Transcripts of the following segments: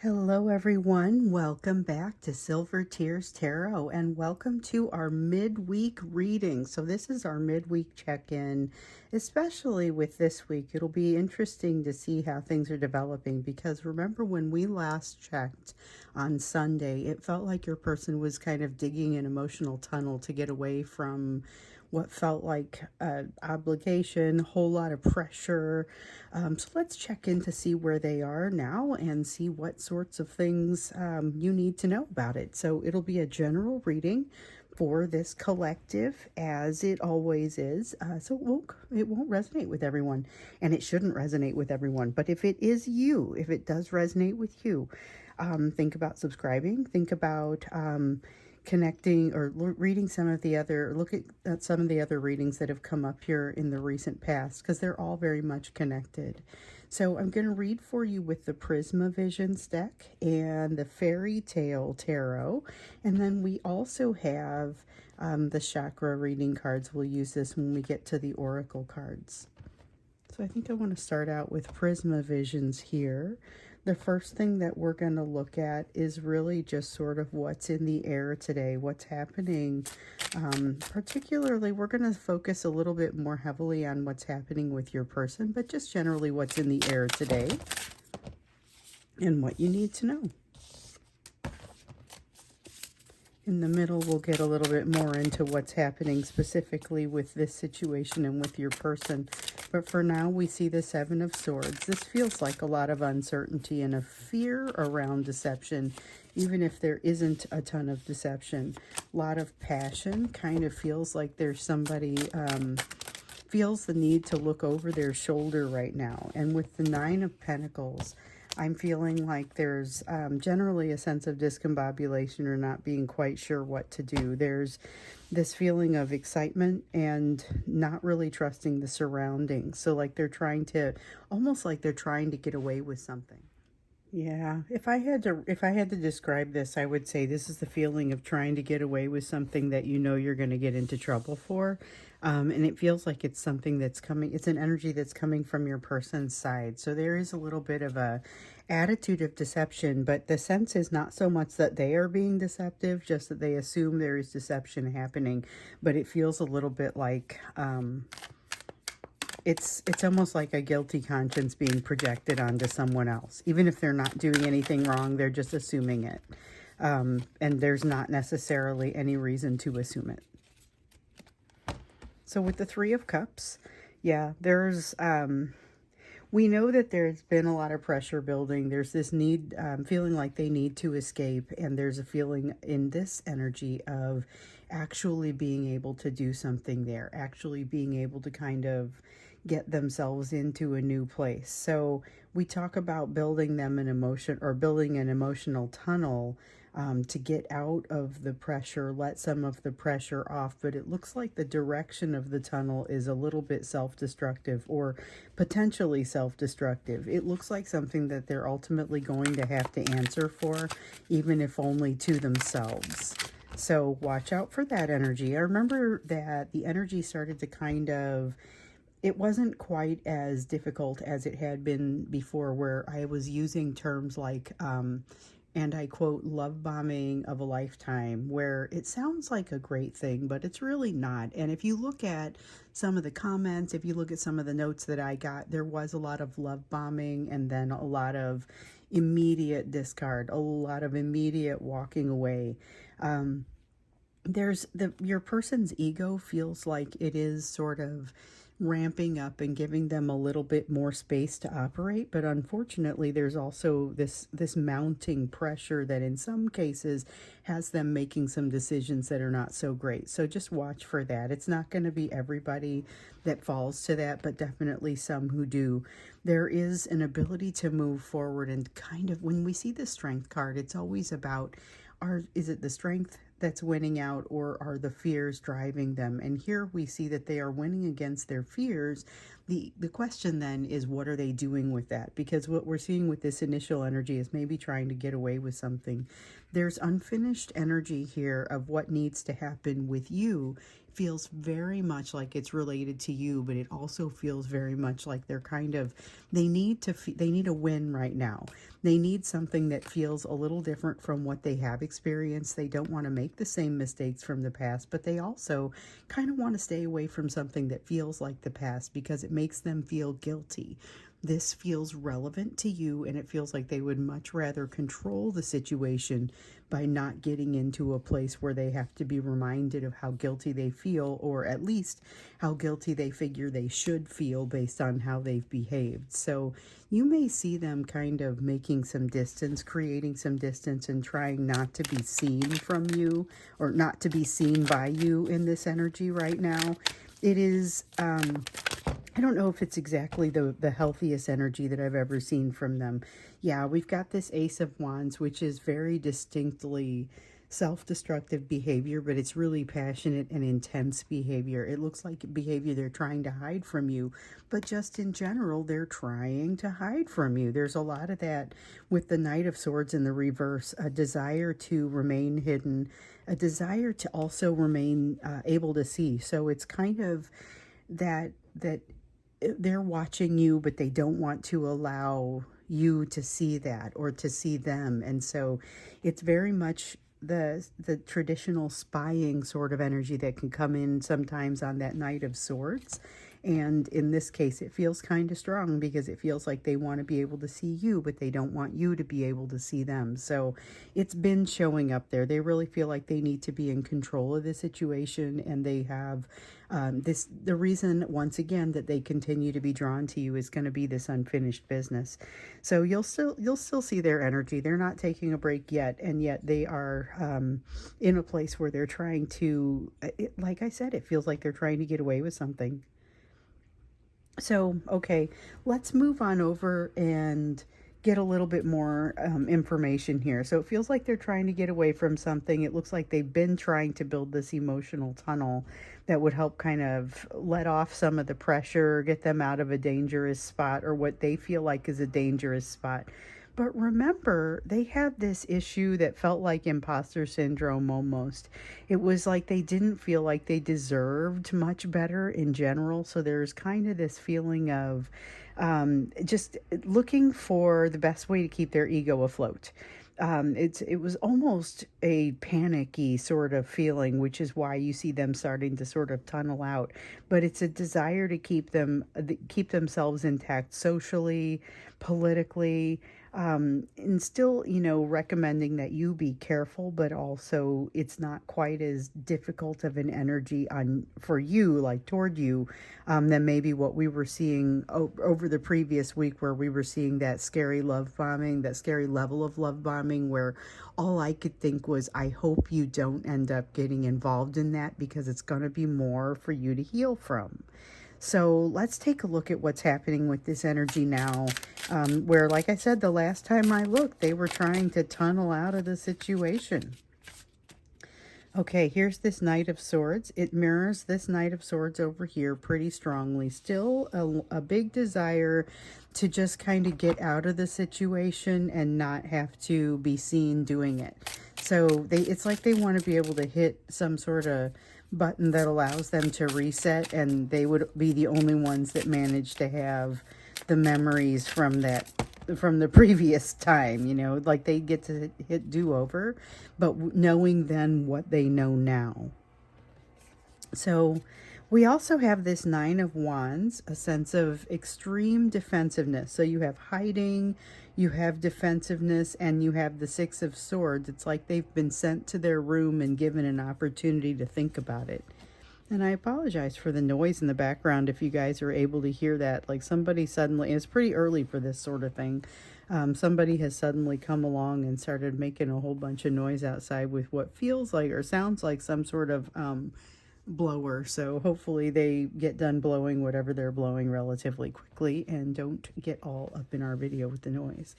Hello, everyone. Welcome back to Silver Tears Tarot and welcome to our midweek reading. So, this is our midweek check in, especially with this week. It'll be interesting to see how things are developing because remember when we last checked on Sunday, it felt like your person was kind of digging an emotional tunnel to get away from what felt like obligation, a whole lot of pressure. So let's check in to see where they are now and see what sorts of things you need to know about it. So it'll be a general reading for this collective, as it always is. So it won't resonate with everyone, and it shouldn't resonate with everyone. But if it is you, if it does resonate with you, think about subscribing. Think about connecting or reading some of the other, look at some of the other readings that have come up here in the recent past, because they're all very much connected. So I'm going to read for you with the Prisma Visions deck and the Fairy Tale Tarot, and then we also have the chakra reading cards. We'll use this when we get to the oracle cards. So I think I want to start out with Prisma Visions here. The first thing that we're going to look at is really just sort of what's in the air today, what's happening. Particularly, we're going to focus a little bit more heavily on what's happening with your person, but just generally what's in the air today and what you need to know. In the middle, we'll get a little bit more into what's happening specifically with this situation and with your person. But for now, we see the Seven of Swords. This feels like a lot of uncertainty and a fear around deception, even if there isn't a ton of deception. A lot of passion. Kind of feels like there's somebody feels the need to look over their shoulder right now. And with the Nine of Pentacles, I'm feeling like there's generally a sense of discombobulation or not being quite sure what to do. There's this feeling of excitement and not really trusting the surroundings. So like they're trying to, almost like they're trying to get away with something. Yeah, if I had to describe this, I would say this is the feeling of trying to get away with something that you know you're going to get into trouble for. And it feels like it's something that's coming, it's an energy that's coming from your person's side. So there is a little bit of a attitude of deception, but the sense is not so much that they are being deceptive, just that they assume there is deception happening. But it feels a little bit like it's almost like a guilty conscience being projected onto someone else. Even if they're not doing anything wrong, they're just assuming it. And there's not necessarily any reason to assume it. So with the Three of Cups, yeah, there's, we know that there's been a lot of pressure building. There's this need, feeling like they need to escape. And there's a feeling in this energy of actually being able to do something there, actually being able to kind of get themselves into a new place. So we talk about building them an emotion, or building an emotional tunnel to get out of the pressure, let some of the pressure off. But it looks like the direction of the tunnel is a little bit self-destructive, or potentially self-destructive. It looks like something that they're ultimately going to have to answer for, even if only to themselves. So watch out for that energy. I remember that the energy started to kind of, it wasn't quite as difficult as it had been before, where I was using terms like, and I quote, love bombing of a lifetime, where it sounds like a great thing, but it's really not. And if you look at some of the comments, if you look at some of the notes that I got, there was a lot of love bombing and then a lot of immediate discard, a lot of immediate walking away. Your person's ego feels like it is sort of ramping up and giving them a little bit more space to operate, but unfortunately there's also this mounting pressure that in some cases has them making some decisions that are not so great. So just watch for that. It's not going to be everybody that falls to that, but definitely some who do. There is an ability to move forward, and kind of when we see the Strength card, it's always about, is it the strength that's winning out, or are the fears driving them? And here we see that they are winning against their fears. The question then is, what are they doing with that? Because what we're seeing with this initial energy is maybe trying to get away with something. There's unfinished energy here of what needs to happen with you feels very much like it's related to you, but it also feels very much like they're kind of, they need a win right now. They need something that feels a little different from what they have experienced. They don't want to make the same mistakes from the past, but they also kind of want to stay away from something that feels like the past because it makes them feel guilty. This feels relevant to you, and it feels like they would much rather control the situation by not getting into a place where they have to be reminded of how guilty they feel, or at least how guilty they figure they should feel based on how they've behaved. So you may see them kind of making some distance, creating some distance, and trying not to be seen from you, or not to be seen by you in this energy right now. It is, I don't know if it's exactly the healthiest energy that I've ever seen from them. Yeah, we've got this Ace of Wands, which is very distinctly self-destructive behavior, but it's really passionate and intense behavior. It looks like behavior they're trying to hide from you, but just in general, they're trying to hide from you. There's a lot of that with the Knight of Swords in the reverse, a desire to remain hidden, a desire to also remain able to see. So it's kind of that they're watching you, but they don't want to allow you to see that or to see them. And so it's very much the traditional spying sort of energy that can come in sometimes on that Knight of Swords. And in this case, it feels kind of strong because it feels like they want to be able to see you, but they don't want you to be able to see them. So it's been showing up there. They really feel like they need to be in control of the situation, and they have the reason, once again, that they continue to be drawn to you is going to be this unfinished business. So you'll still see their energy. They're not taking a break yet, and yet they are in a place where they're trying to, like I said, it feels like they're trying to get away with something. So, okay, let's move on over and get a little bit more information here. So it feels like they're trying to get away from something. It looks like they've been trying to build this emotional tunnel that would help kind of let off some of the pressure, get them out of a dangerous spot, or what they feel like is a dangerous spot. But remember, they had this issue that felt like imposter syndrome almost. It was like they didn't feel like they deserved much better in general. So there's kind of this feeling of just looking for the best way to keep their ego afloat. It was almost a panicky sort of feeling, which is why you see them starting to sort of tunnel out. But it's a desire to keep themselves intact socially, politically, and still, recommending that you be careful, but also it's not quite as difficult of an energy for you, like toward you, than maybe what we were seeing over the previous week, where we were seeing that scary love bombing, that scary level of love bombing, where all I could think was, I hope you don't end up getting involved in that, because it's going to be more for you to heal from. So let's take a look at what's happening with this energy now, where, like I said, the last time I looked, they were trying to tunnel out of the situation. Okay, here's this Knight of Swords. It mirrors this Knight of Swords over here pretty strongly. Still a big desire to just kind of get out of the situation and not have to be seen doing it. So it's like they want to be able to hit some sort of button that allows them to reset, and they would be the only ones that manage to have the memories from the previous time, like they get to hit do-over, but knowing then what they know now. So we also have this Nine of Wands, a sense of extreme defensiveness. So you have hiding, you have defensiveness, and you have the Six of Swords. It's like they've been sent to their room and given an opportunity to think about it. And I apologize for the noise in the background if you guys are able to hear that. Like somebody suddenly, it's pretty early for this sort of thing. Somebody has suddenly come along and started making a whole bunch of noise outside with what feels like or sounds like some sort of blower. So hopefully they get done blowing whatever they're blowing relatively quickly and don't get all up in our video with the noise.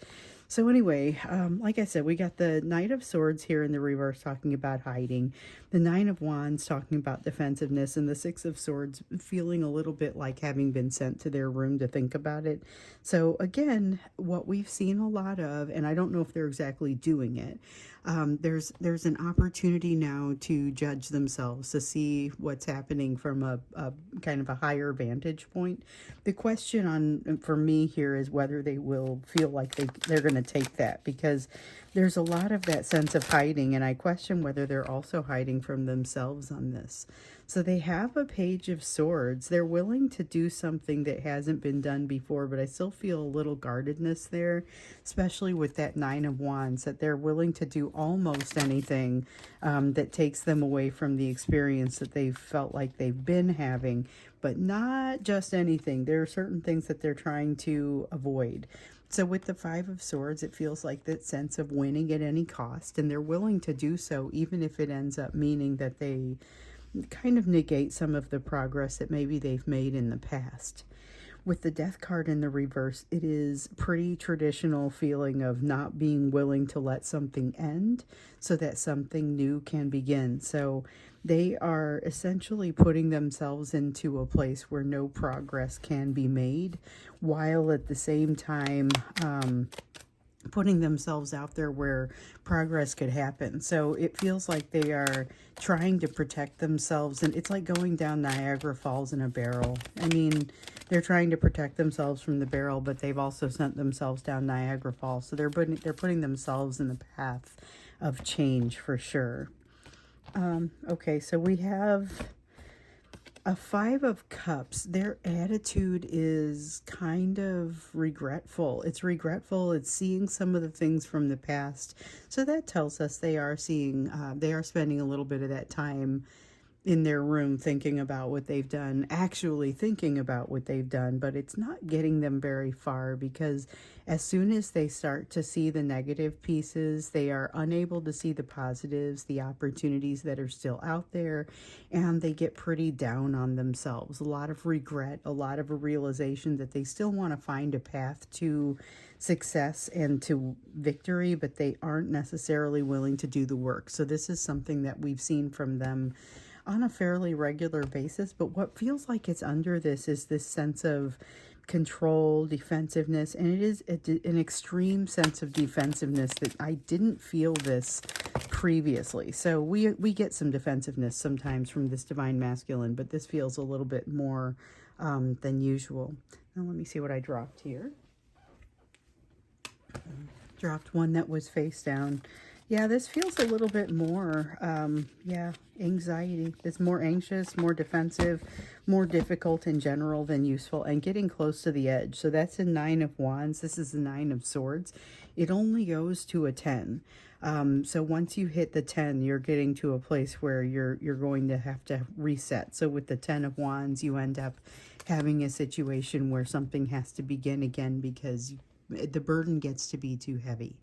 So anyway, like I said, we got the Knight of Swords here in the reverse talking about hiding, the Nine of Wands talking about defensiveness, and the Six of Swords feeling a little bit like having been sent to their room to think about it. So again, what we've seen a lot of, and I don't know if they're exactly doing it, there's an opportunity now to judge themselves, to see what's happening from a kind of a higher vantage point. The question on for me here is whether they will feel like they're going to take that, because there's a lot of that sense of hiding, and I question whether they're also hiding from themselves on this. So they have a Page of Swords. They're willing to do something that hasn't been done before, but I still feel a little guardedness there, especially with that Nine of Wands, that they're willing to do almost anything that takes them away from the experience that they've felt like they've been having, but not just anything. There are certain things that they're trying to avoid. So with the Five of Swords, it feels like that sense of winning at any cost, and they're willing to do so even if it ends up meaning that they kind of negate some of the progress that maybe they've made in the past. With the Death card in the reverse, it is pretty traditional feeling of not being willing to let something end so that something new can begin. So they are essentially putting themselves into a place where no progress can be made, while at the same time putting themselves out there where progress could happen. So it feels like they are trying to protect themselves, and it's like going down Niagara Falls in a barrel. I mean, they're trying to protect themselves from the barrel, but they've also sent themselves down Niagara Falls. So they're putting themselves in the path of change for sure. Okay, so we have a Five of Cups. Their attitude is kind of regretful. It's regretful. It's seeing some of the things from the past. So that tells us they are spending a little bit of that time in their room thinking about what they've done, actually thinking about what they've done, but it's not getting them very far, because as soon as they start to see the negative pieces, they are unable to see the positives, the opportunities that are still out there, and they get pretty down on themselves. A lot of regret, a lot of a realization that they still want to find a path to success and to victory, but they aren't necessarily willing to do the work. So this is something that we've seen from them on a fairly regular basis, but what feels like it's under this is this sense of control, defensiveness, and it is an extreme sense of defensiveness that I didn't feel this previously. So we get some defensiveness sometimes from this divine masculine, but this feels a little bit more than usual. Now let me see what I dropped here. Dropped one that was face down. Yeah, this feels a little bit more, anxiety. It's more anxious, more defensive, more difficult in general than useful, and getting close to the edge. So that's a Nine of Wands. This is the Nine of Swords. It only goes to a 10. So once you hit the 10, you're getting to a place where you're going to have to reset. So with the 10 of Wands, you end up having a situation where something has to begin again because the burden gets to be too heavy.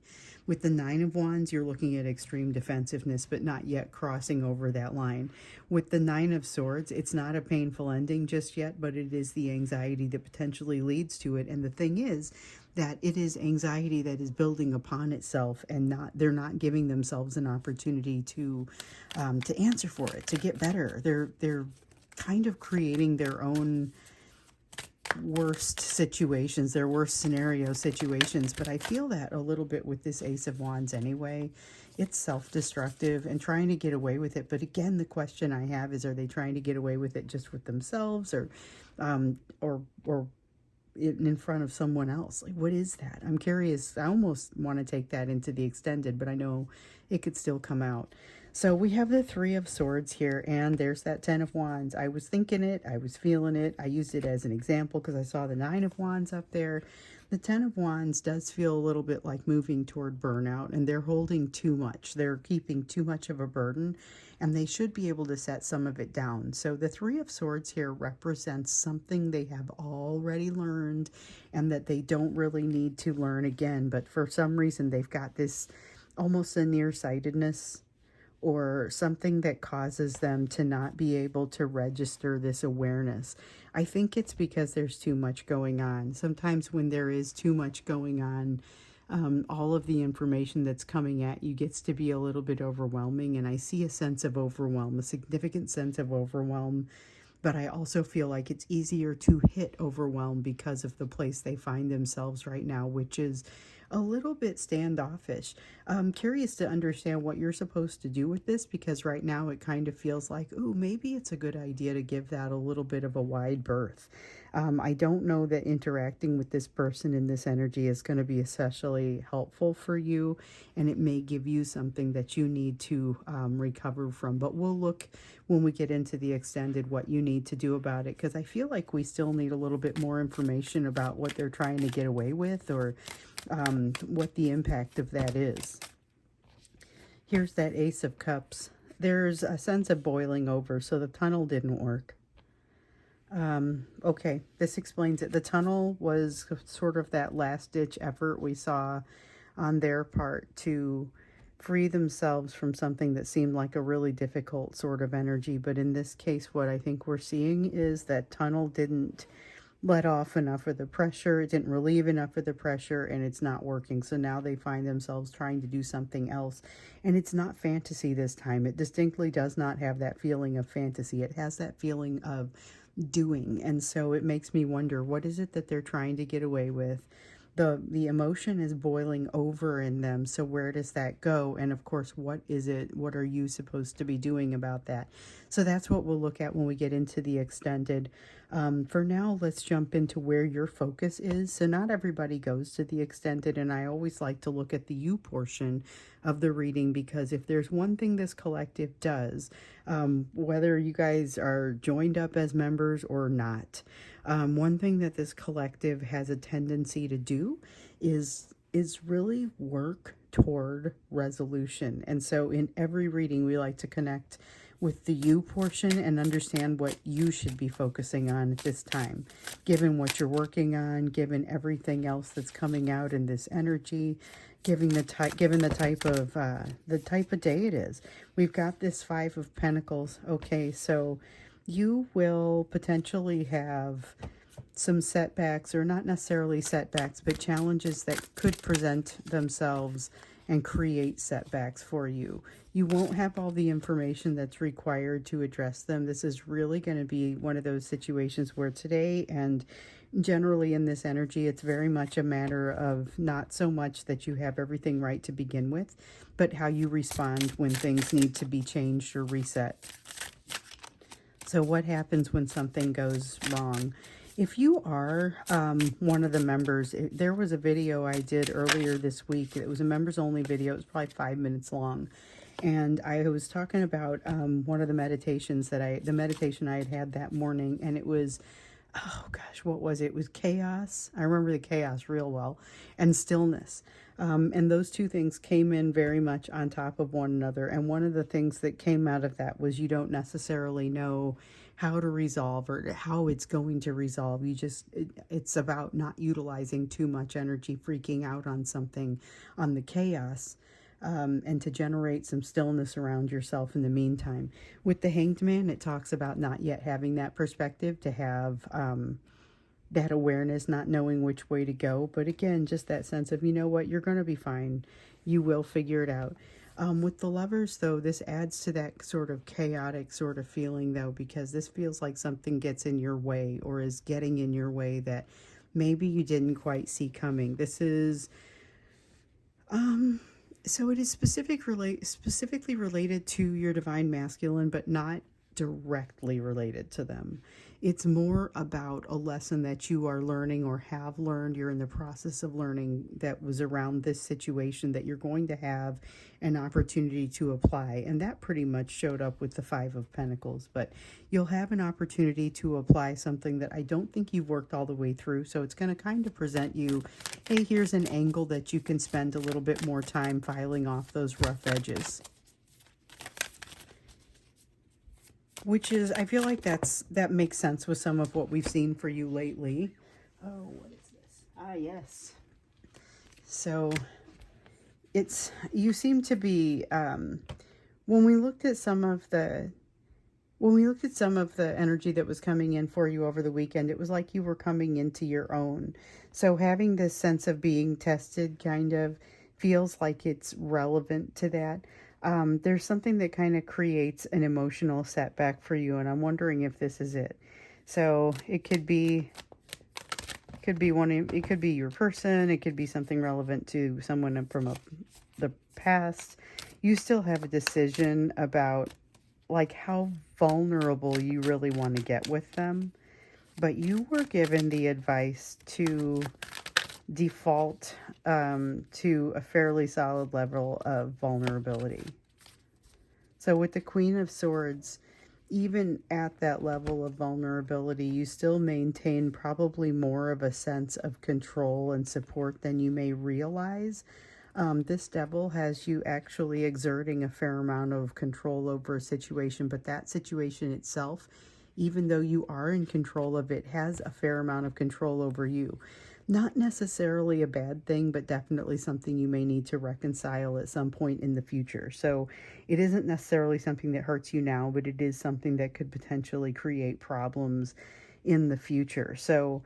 With the Nine of Wands, you're looking at extreme defensiveness, but not yet crossing over that line. With the Nine of Swords, it's not a painful ending just yet, but it is the anxiety that potentially leads to it. And the thing is that it is anxiety that is building upon itself, and they're not giving themselves an opportunity to answer for it, to get better. They're kind of creating their own worst situations, their worst scenario situations, but I feel that a little bit with this Ace of Wands anyway. It's self-destructive and trying to get away with it, but again, the question I have is, are they trying to get away with it just with themselves, or in front of someone else? Like, what is that? I'm curious. I almost want to take that into the extended, but I know it could still come out. So we have the Three of Swords here, and there's that Ten of Wands. I was thinking it, I was feeling it. I used it as an example because I saw the Nine of Wands up there. The Ten of Wands does feel a little bit like moving toward burnout, and they're holding too much. They're keeping too much of a burden, and they should be able to set some of it down. So the Three of Swords here represents something they have already learned and that they don't really need to learn again, but for some reason they've got this almost a nearsightedness or something that causes them to not be able to register this awareness. I think it's because there's too much going on. Sometimes when there is too much going on, all of the information that's coming at you gets to be a little bit overwhelming. And I see a sense of overwhelm, a significant sense of overwhelm. But I also feel like it's easier to hit overwhelm because of the place they find themselves right now, which is a little bit standoffish. I'm curious to understand what you're supposed to do with this, because right now it kind of feels like, ooh, maybe it's a good idea to give that a little bit of a wide berth. I don't know that interacting with this person in this energy is going to be especially helpful for you, and it may give you something that you need to recover from. But we'll look when we get into the extended what you need to do about it, because I feel like we still need a little bit more information about what they're trying to get away with, or what the impact of that is. Here's that Ace of Cups. There's a sense of boiling over, so the tunnel didn't work. Okay, this explains it. The tunnel was sort of that last-ditch effort we saw on their part to free themselves from something that seemed like a really difficult sort of energy. But in this case, what I think we're seeing is that tunnel didn't let off enough of the pressure, it didn't relieve enough of the pressure, and it's not working. So now they find themselves trying to do something else. And it's not fantasy this time. It distinctly does not have that feeling of fantasy. It has that feeling of doing. And so it makes me wonder, what is it that they're trying to get away with? The emotion is boiling over in them. So where does that go? And of course, what is it? What are you supposed to be doing about that? So that's what we'll look at when we get into the extended. For now, let's jump into where your focus is. So not everybody goes to the extended, and I always like to look at the you portion of the reading, because if there's one thing this collective does, whether you guys are joined up as members or not, one thing that this collective has a tendency to do is really work toward resolution. And so in every reading, we like to connect with the you portion and understand what you should be focusing on at this time, given what you're working on, given everything else that's coming out in this energy, given the type of day it is. We've got this Five of Pentacles. Okay, so you will potentially have some setbacks, or not necessarily setbacks, but challenges that could present themselves and create setbacks for you. You won't have all the information that's required to address them. This is really going to be one of those situations where today, and generally in this energy, it's very much a matter of not so much that you have everything right to begin with, but how you respond when things need to be changed or reset. So what happens when something goes wrong? If you are one of the members, there was a video I did earlier this week. It was a members only video. It was probably 5 minutes long. And I was talking about one of the meditations the meditation I had that morning. And it was, oh gosh, what was it? It was chaos. I remember the chaos real well, and stillness. And those two things came in very much on top of one another. And one of the things that came out of that was you don't necessarily know how to resolve or how it's going to resolve. It's about not utilizing too much energy, freaking out on something, on the chaos, and to generate some stillness around yourself in the meantime. With the Hanged Man, it talks about not yet having that perspective, to have that awareness, not knowing which way to go. But again, just that sense of, you know what, you're going to be fine. You will figure it out. With the Lovers, though, this adds to that sort of chaotic sort of feeling, though, because this feels like something gets in your way, or is getting in your way, that maybe you didn't quite see coming. This is, so it is specifically related to your Divine Masculine, but not directly related to them. It's more about a lesson that you are learning or have learned. You're in the process of learning that was around this situation that you're going to have an opportunity to apply. And that pretty much showed up with the Five of Pentacles. But you'll have an opportunity to apply something that I don't think you've worked all the way through. So it's going to kind of present you, hey, here's an angle that you can spend a little bit more time filing off those rough edges. Which is, I feel like that makes sense with some of what we've seen for you lately. Oh, what is this? Ah, yes. So you seem to be, when we looked at some of the when we looked at some of the energy that was coming in for you over the weekend, it was like you were coming into your own. So having this sense of being tested kind of feels like it's relevant to that. There's something that kind of creates an emotional setback for you, and I'm wondering if this is it. So it could be it could be your person, it could be something relevant to someone from the past. You still have a decision about like how vulnerable you really want to get with them, but you were given the advice to default to a fairly solid level of vulnerability. So with the Queen of Swords, even at that level of vulnerability, you still maintain probably more of a sense of control and support than you may realize. This devil has you actually exerting a fair amount of control over a situation, but that situation itself, even though you are in control of it, has a fair amount of control over you. Not necessarily a bad thing, but definitely something you may need to reconcile at some point in the future. So it isn't necessarily something that hurts you now, but it is something that could potentially create problems in the future. So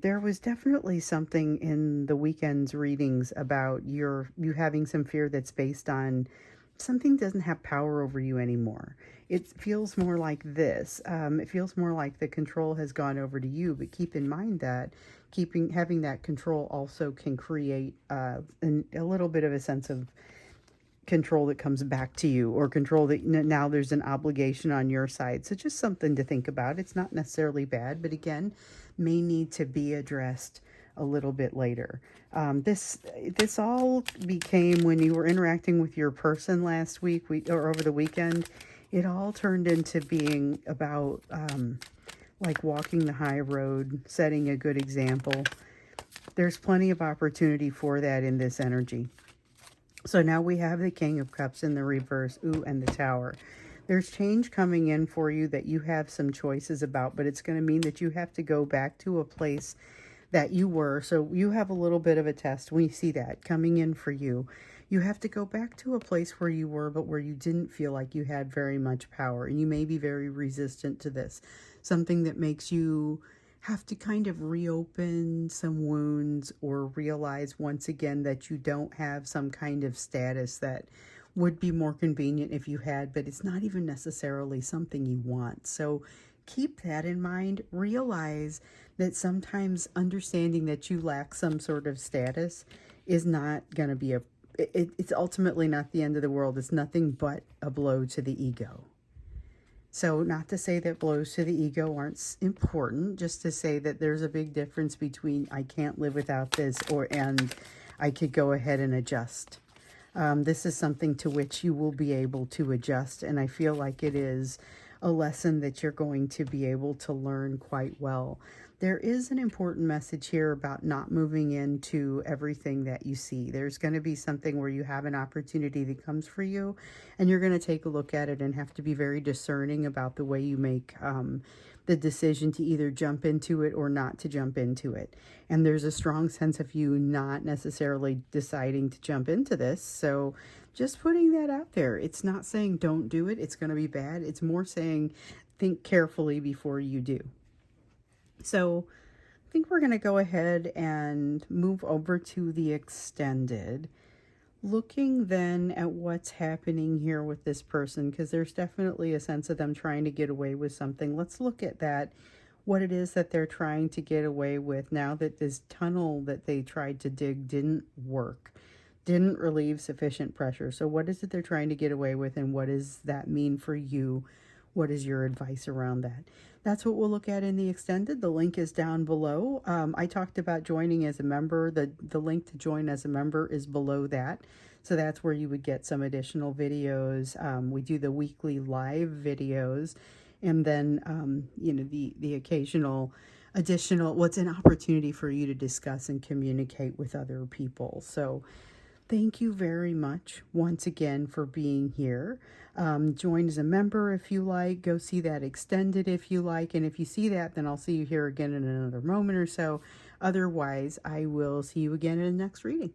there was definitely something in the weekend's readings about you having some fear that's based on something doesn't have power over you anymore. It feels more like this. It feels more like the control has gone over to you, but keep in mind that having that control also can create a little bit of a sense of control that comes back to you, or control that now there's an obligation on your side. So just something to think about. It's not necessarily bad, but again, may need to be addressed a little bit later. This all became when you were interacting with your person last week or over the weekend. It all turned into being about like walking the high road, setting a good example. There's plenty of opportunity for that in this energy. So now we have the King of Cups in the reverse, and the Tower. There's change coming in for you that you have some choices about, but it's going to mean that you have to go back to a place that you were. So you have a little bit of a test. We see that coming in for you. You have to go back to a place where you were, but where you didn't feel like you had very much power. And you may be very resistant to this. Something that makes you have to kind of reopen some wounds, or realize once again that you don't have some kind of status that would be more convenient if you had, but it's not even necessarily something you want. So keep that in mind. Realize that sometimes understanding that you lack some sort of status is not going to be it's ultimately not the end of the world. It's nothing but a blow to the ego. So not to say that blows to the ego aren't important, just to say that there's a big difference between I can't live without this and I could go ahead and adjust. This is something to which you will be able to adjust, and I feel like it is a lesson that you're going to be able to learn quite well. There is an important message here about not moving into everything that you see. There's going to be something where you have an opportunity that comes for you, and you're going to take a look at it and have to be very discerning about the way you make the decision to either jump into it or not to jump into it. And there's a strong sense of you not necessarily deciding to jump into this. So just putting that out there. It's not saying don't do it. It's going to be bad. It's more saying think carefully before you do. So I think we're going to go ahead and move over to the extended. Looking then at what's happening here with this person, because there's definitely a sense of them trying to get away with something. Let's look at that, what it is that they're trying to get away with now that this tunnel that they tried to dig didn't work, didn't relieve sufficient pressure. So what is it they're trying to get away with, and what does that mean for you? What is your advice around that? That's what we'll look at in the extended. The link is down below. I talked about joining as a member. The link to join as a member is below that. So that's where you would get some additional videos. We do the weekly live videos, and then the occasional additional, what's an opportunity for you to discuss and communicate with other people. So thank you very much once again for being here. Join as a member if you like. Go see that extended if you like. And if you see that, then I'll see you here again in another moment or so. Otherwise, I will see you again in the next reading.